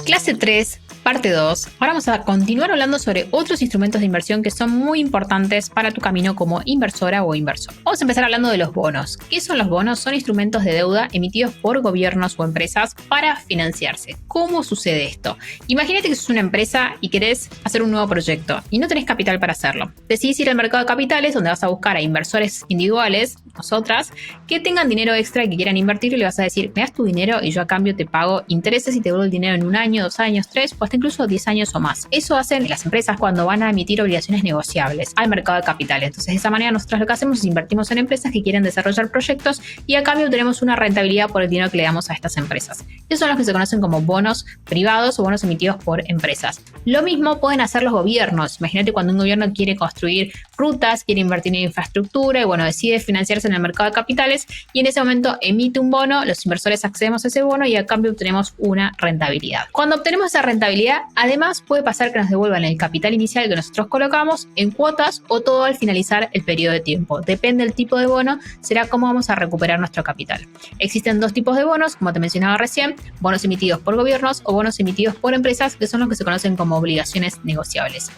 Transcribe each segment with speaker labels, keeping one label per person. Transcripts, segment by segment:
Speaker 1: Clase 3, parte 2. Ahora vamos a continuar hablando sobre otros instrumentos de inversión que son muy importantes para tu camino como inversora o inversor. Vamos a empezar hablando de los bonos. ¿Qué son los bonos? Son instrumentos de deuda emitidos por gobiernos o empresas para financiarse. ¿Cómo sucede esto? Imagínate que sos una empresa y querés hacer un nuevo proyecto y no tenés capital para hacerlo. Decidís ir al mercado de capitales, donde vas a buscar a inversores individuales, nosotras, que tengan dinero extra y que quieran invertir, y le vas a decir: me das tu dinero y yo a cambio te pago intereses y te devuelvo el dinero en 1 año, 2 años, 3 o hasta incluso 10 años o más. Eso hacen las empresas cuando van a emitir obligaciones negociables al mercado de capitales. Entonces, de esa manera nosotros lo que hacemos es invertimos en empresas que quieren desarrollar proyectos y a cambio tenemos una rentabilidad por el dinero que le damos a estas empresas. Esos son los que se conocen como bonos privados o bonos emitidos por empresas. Lo mismo pueden hacer los gobiernos. Imagínate cuando un gobierno quiere construir rutas, quiere invertir en infraestructura y decide financiarse en el mercado de capitales, y en ese momento emite un bono, los inversores accedemos a ese bono y a cambio obtenemos una rentabilidad. Cuando obtenemos esa rentabilidad, además puede pasar que nos devuelvan el capital inicial que nosotros colocamos en cuotas o todo al finalizar el periodo de tiempo. Depende del tipo de bono, será cómo vamos a recuperar nuestro capital. Existen 2 tipos de bonos, como te mencionaba recién: bonos emitidos por gobiernos o bonos emitidos por empresas, que son los que se conocen como obligaciones negociables.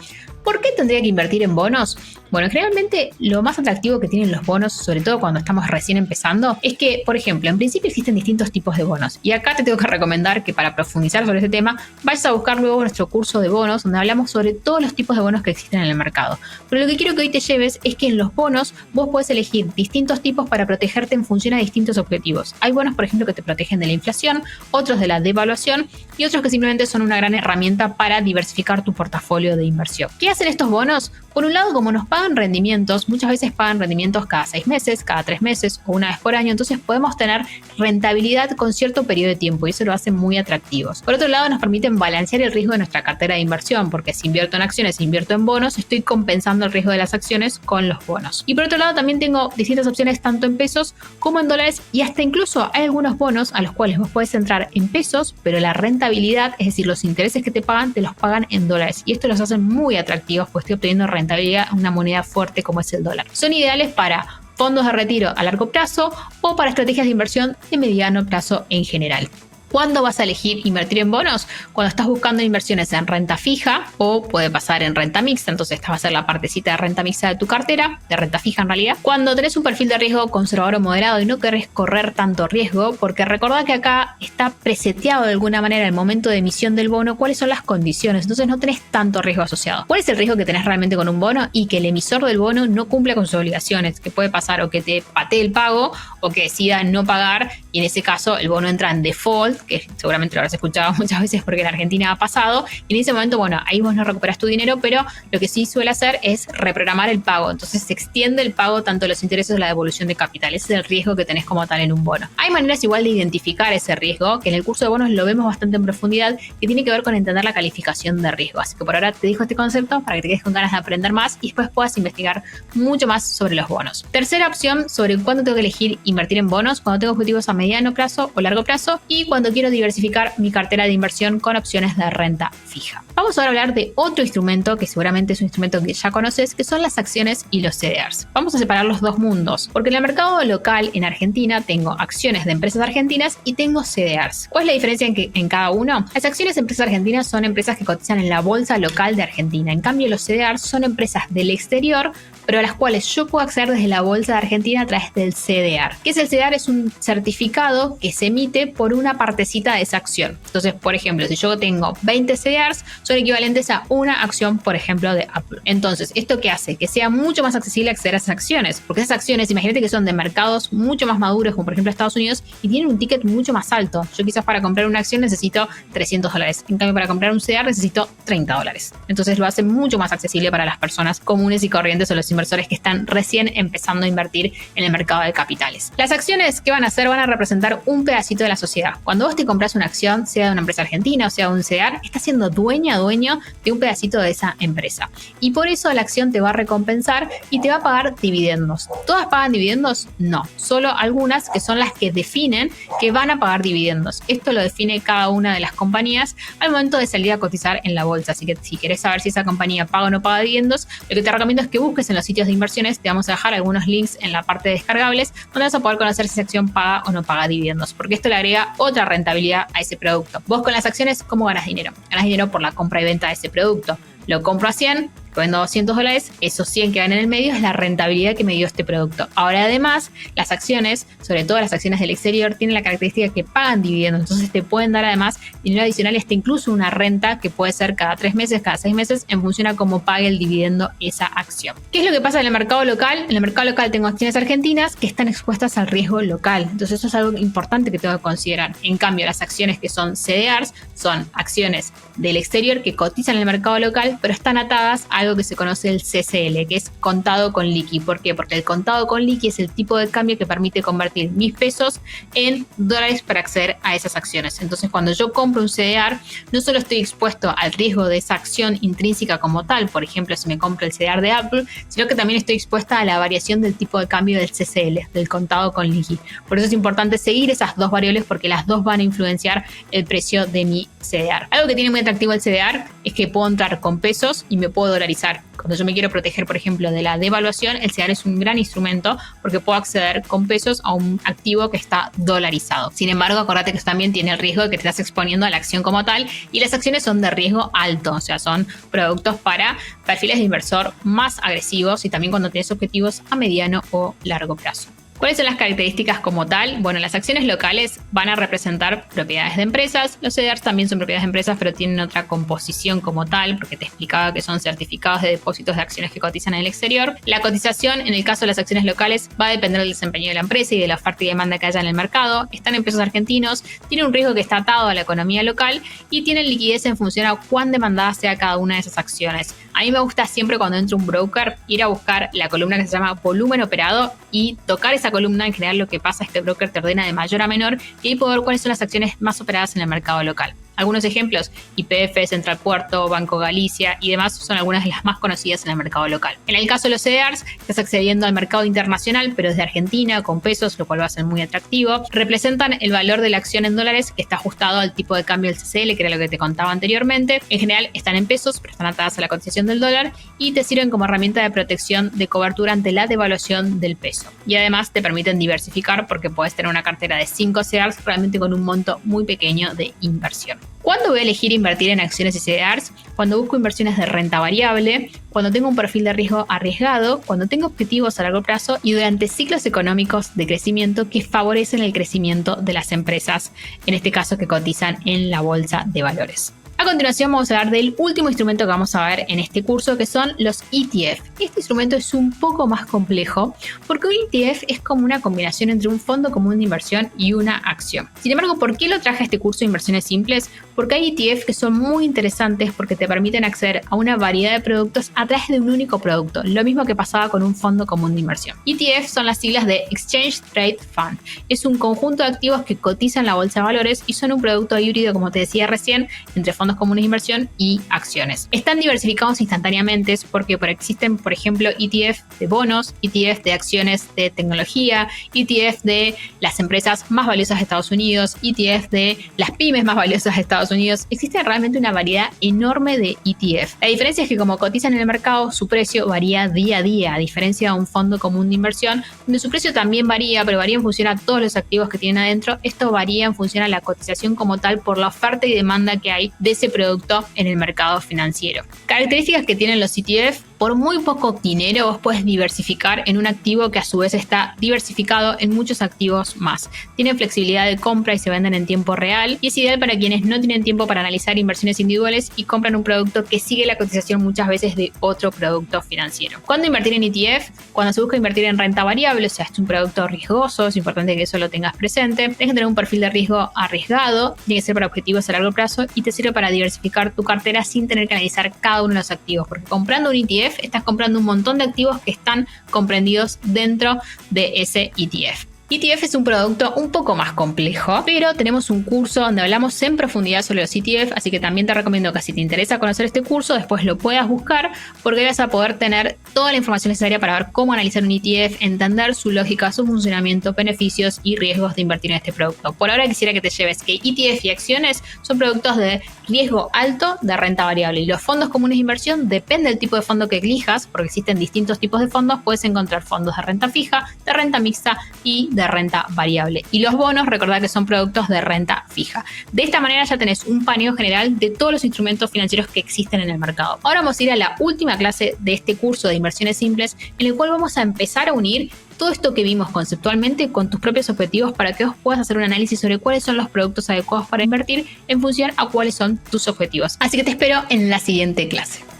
Speaker 1: ¿Por qué tendría que invertir en bonos? Bueno, generalmente lo más atractivo que tienen los bonos, sobre todo cuando estamos recién empezando, es que, por ejemplo, en principio existen distintos tipos de bonos. Y acá te tengo que recomendar que para profundizar sobre este tema, vayas a buscar luego nuestro curso de bonos, donde hablamos sobre todos los tipos de bonos que existen en el mercado. Pero lo que quiero que hoy te lleves es que en los bonos vos podés elegir distintos tipos para protegerte en función a distintos objetivos. Hay bonos, por ejemplo, que te protegen de la inflación, otros de la devaluación y otros que simplemente son una gran herramienta para diversificar tu portafolio de inversión. ¿Qué hacen estos bonos? Por un lado, como nos pagan rendimientos, muchas veces pagan rendimientos cada 6 meses, cada 3 meses o una vez por año, entonces podemos tener rentabilidad con cierto periodo de tiempo y eso lo hace muy atractivos. Por otro lado, nos permiten balancear el riesgo de nuestra cartera de inversión, porque si invierto en acciones e invierto en bonos, estoy compensando el riesgo de las acciones con los bonos. Y por otro lado, también tengo distintas opciones tanto en pesos como en dólares, y hasta incluso hay algunos bonos a los cuales vos podés entrar en pesos, pero la rentabilidad, es decir, los intereses que te los pagan en dólares, y esto los hace muy atractivos, pues estoy obteniendo rentabilidad en una moneda fuerte como es el dólar. Son ideales para fondos de retiro a largo plazo o para estrategias de inversión de mediano plazo en general. ¿Cuándo vas a elegir invertir en bonos? Cuando estás buscando inversiones en renta fija, o puede pasar en renta mixta, entonces esta va a ser la partecita de renta mixta de tu cartera, de renta fija en realidad. Cuando tenés un perfil de riesgo conservador o moderado y no querés correr tanto riesgo, porque recordá que acá está preseteado de alguna manera el momento de emisión del bono, cuáles son las condiciones, entonces no tenés tanto riesgo asociado. ¿Cuál es el riesgo que tenés realmente con un bono? Y que el emisor del bono no cumpla con sus obligaciones, que puede pasar o que te patee el pago o que decida no pagar, y en ese caso el bono entra en default, que seguramente lo habrás escuchado muchas veces porque en Argentina ha pasado, y en ese momento, ahí vos no recuperás tu dinero, pero lo que sí suele hacer es reprogramar el pago, entonces se extiende el pago tanto de los intereses o la devolución de capital. Ese es el riesgo que tenés como tal en un bono. Hay maneras igual de identificar ese riesgo, que en el curso de bonos lo vemos bastante en profundidad, que tiene que ver con entender la calificación de riesgo, así que por ahora te dejo este concepto para que te quedes con ganas de aprender más y después puedas investigar mucho más sobre los bonos. Tercera opción sobre cuándo tengo que elegir invertir en bonos: cuando tengo objetivos a mediano plazo o largo plazo y cuando quiero diversificar mi cartera de inversión con opciones de renta fija. Vamos ahora a hablar de otro instrumento que seguramente es un instrumento que ya conoces, que son las acciones y los CDRs. Vamos a separar los dos mundos, porque en el mercado local en Argentina tengo acciones de empresas argentinas y tengo CDRs. ¿Cuál es la diferencia en cada uno? Las acciones de empresas argentinas son empresas que cotizan en la bolsa local de Argentina. En cambio, los CDRs son empresas del exterior, pero a las cuales yo puedo acceder desde la bolsa de Argentina a través del CDR. ¿Qué es el CDR? Es un certificado que se emite por una partecita de esa acción. Entonces, por ejemplo, si yo tengo 20 CDRs, son equivalentes a una acción, por ejemplo, de Apple. Entonces, ¿esto qué hace? Que sea mucho más accesible acceder a esas acciones, porque esas acciones, imagínate que son de mercados mucho más maduros, como por ejemplo Estados Unidos, y tienen un ticket mucho más alto. Yo quizás para comprar una acción necesito $300, en cambio para comprar un CDR necesito $30. Entonces lo hace mucho más accesible para las personas comunes y corrientes o los inversores que están recién empezando a invertir en el mercado de capitales. Las acciones, ¿qué van a hacer? Van a representar un pedacito de la sociedad. Cuando vos te compras una acción, sea de una empresa argentina o sea de un CDR, estás siendo dueño de un pedacito de esa empresa. Y por eso la acción te va a recompensar y te va a pagar dividendos. ¿Todas pagan dividendos? No. Solo algunas, que son las que definen que van a pagar dividendos. Esto lo define cada una de las compañías al momento de salir a cotizar en la bolsa. Así que si querés saber si esa compañía paga o no paga dividendos, lo que te recomiendo es que busques en los sitios de inversiones te vamos a dejar algunos links en la parte de descargables donde vas a poder conocer si esa acción paga o no paga dividendos, porque esto le agrega otra rentabilidad a ese producto. Vos con las acciones, ¿cómo ganas dinero? Ganas dinero por la compra y venta de ese producto. Lo compro a 100, lo vendo a $200, esos 100 que van en el medio es la rentabilidad que me dio este producto. Ahora además, las acciones, sobre todo las acciones del exterior, tienen la característica que pagan dividendos, entonces te pueden dar además dinero adicional, hasta incluso una renta que puede ser cada 3 meses, cada 6 meses, en función a cómo pague el dividendo esa acción. ¿Qué es lo que pasa en el mercado local? En el mercado local tengo acciones argentinas que están expuestas al riesgo local, entonces eso es algo importante que tengo que considerar. En cambio, las acciones que son CDRs son acciones del exterior que cotizan en el mercado local, pero están atadas a algo que se conoce el CCL, que es contado con liqui. ¿Por qué? Porque el contado con liqui es el tipo de cambio que permite convertir mis pesos en dólares para acceder a esas acciones. Entonces, cuando yo compro un CDR, no solo estoy expuesto al riesgo de esa acción intrínseca como tal, por ejemplo, si me compro el CDR de Apple, sino que también estoy expuesta a la variación del tipo de cambio del CCL, del contado con liqui. Por eso es importante seguir esas dos variables porque las dos van a influenciar el precio de mi CDR. Algo que tiene muy atractivo el CDR es que puedo entrar con pesos y me puedo dolarizar. Cuando yo me quiero proteger, por ejemplo, de la devaluación, el CDR es un gran instrumento porque puedo acceder con pesos a un activo que está dolarizado. Sin embargo, acuérdate que también tiene el riesgo de que te estás exponiendo a la acción como tal, y las acciones son de riesgo alto, o sea, son productos para perfiles de inversor más agresivos y también cuando tienes objetivos a mediano o largo plazo. ¿Cuáles son las características como tal? Bueno, las acciones locales van a representar propiedades de empresas. Los CDRs también son propiedades de empresas, pero tienen otra composición como tal, porque te explicaba que son certificados de depósitos de acciones que cotizan en el exterior. La cotización, en el caso de las acciones locales, va a depender del desempeño de la empresa y de la oferta y demanda que haya en el mercado. Están en pesos argentinos, tiene un riesgo que está atado a la economía local y tienen liquidez en función a cuán demandada sea cada una de esas acciones. A mí me gusta siempre cuando entro un broker ir a buscar la columna que se llama volumen operado y tocar esa columna. En general lo que pasa es que el broker te ordena de mayor a menor y ahí puedo ver cuáles son las acciones más operadas en el mercado local. Algunos ejemplos: YPF, Central Puerto, Banco Galicia y demás son algunas de las más conocidas en el mercado local. En el caso de los CDRs, estás accediendo al mercado internacional, pero desde Argentina, con pesos, lo cual lo hace muy atractivo. Representan el valor de la acción en dólares que está ajustado al tipo de cambio del CCL, que era lo que te contaba anteriormente. En general están en pesos, pero están atadas a la cotización del dólar y te sirven como herramienta de protección de cobertura ante la devaluación del peso. Y además te permiten diversificar porque puedes tener una cartera de 5 CDRs realmente con un monto muy pequeño de inversión. ¿Cuándo voy a elegir invertir en acciones y CDRs? Cuando busco inversiones de renta variable, cuando tengo un perfil de riesgo arriesgado, cuando tengo objetivos a largo plazo y durante ciclos económicos de crecimiento que favorecen el crecimiento de las empresas, en este caso que cotizan en la bolsa de valores. A continuación vamos a hablar del último instrumento que vamos a ver en este curso, que son los ETF. Este instrumento es un poco más complejo porque un ETF es como una combinación entre un fondo común de inversión y una acción. Sin embargo, ¿por qué lo traje a este curso de inversiones simples? Porque hay ETF que son muy interesantes porque te permiten acceder a una variedad de productos a través de un único producto, lo mismo que pasaba con un fondo común de inversión. ETF son las siglas de Exchange Trade Fund. Es un conjunto de activos que cotizan en la bolsa de valores y son un producto híbrido, como te decía recién, entre fondos comunes de inversión y acciones. Están diversificados instantáneamente porque existen, por ejemplo, ETF de bonos, ETF de acciones de tecnología, ETF de las empresas más valiosas de Estados Unidos, ETF de las pymes más valiosas de Estados Unidos. Existe realmente una variedad enorme de ETF. La diferencia es que como cotizan en el mercado, su precio varía día a día, a diferencia de un fondo común de inversión, donde su precio también varía, pero varía en función a todos los activos que tienen adentro. Esto varía en función a la cotización como tal por la oferta y demanda que hay de ese producto en el mercado financiero. Características que tienen los ETF: por muy poco dinero vos puedes diversificar en un activo que a su vez está diversificado en muchos activos más. Tienen flexibilidad de compra y se venden en tiempo real y es ideal para quienes no tienen tiempo para analizar inversiones individuales y compran un producto que sigue la cotización muchas veces de otro producto financiero. ¿Cuándo invertir en ETF? Cuando se busca invertir en renta variable, o sea, es un producto riesgoso, es importante que eso lo tengas presente. Tienes que tener un perfil de riesgo arriesgado, tiene que ser para objetivos a largo plazo y te sirve para diversificar tu cartera sin tener que analizar cada uno de los activos, porque comprando un ETF estás comprando un montón de activos que están comprendidos dentro de ese ETF. ETF es un producto un poco más complejo, pero tenemos un curso donde hablamos en profundidad sobre los ETF, así que también te recomiendo que si te interesa conocer este curso, después lo puedas buscar, porque vas a poder tener toda la información necesaria para ver cómo analizar un ETF, entender su lógica, su funcionamiento, beneficios y riesgos de invertir en este producto. Por ahora quisiera que te lleves que ETF y acciones son productos de riesgo alto de renta variable, y los fondos comunes de inversión depende del tipo de fondo que elijas, porque existen distintos tipos de fondos. Puedes encontrar fondos de renta fija, de renta mixta y de renta variable. Y los bonos, recordad que son productos de renta fija. De esta manera ya tenés un paneo general de todos los instrumentos financieros que existen en el mercado. Ahora vamos a ir a la última clase de este curso de inversiones simples, en el cual vamos a empezar a unir todo esto que vimos conceptualmente con tus propios objetivos para que vos puedas hacer un análisis sobre cuáles son los productos adecuados para invertir en función a cuáles son tus objetivos. Así que te espero en la siguiente clase.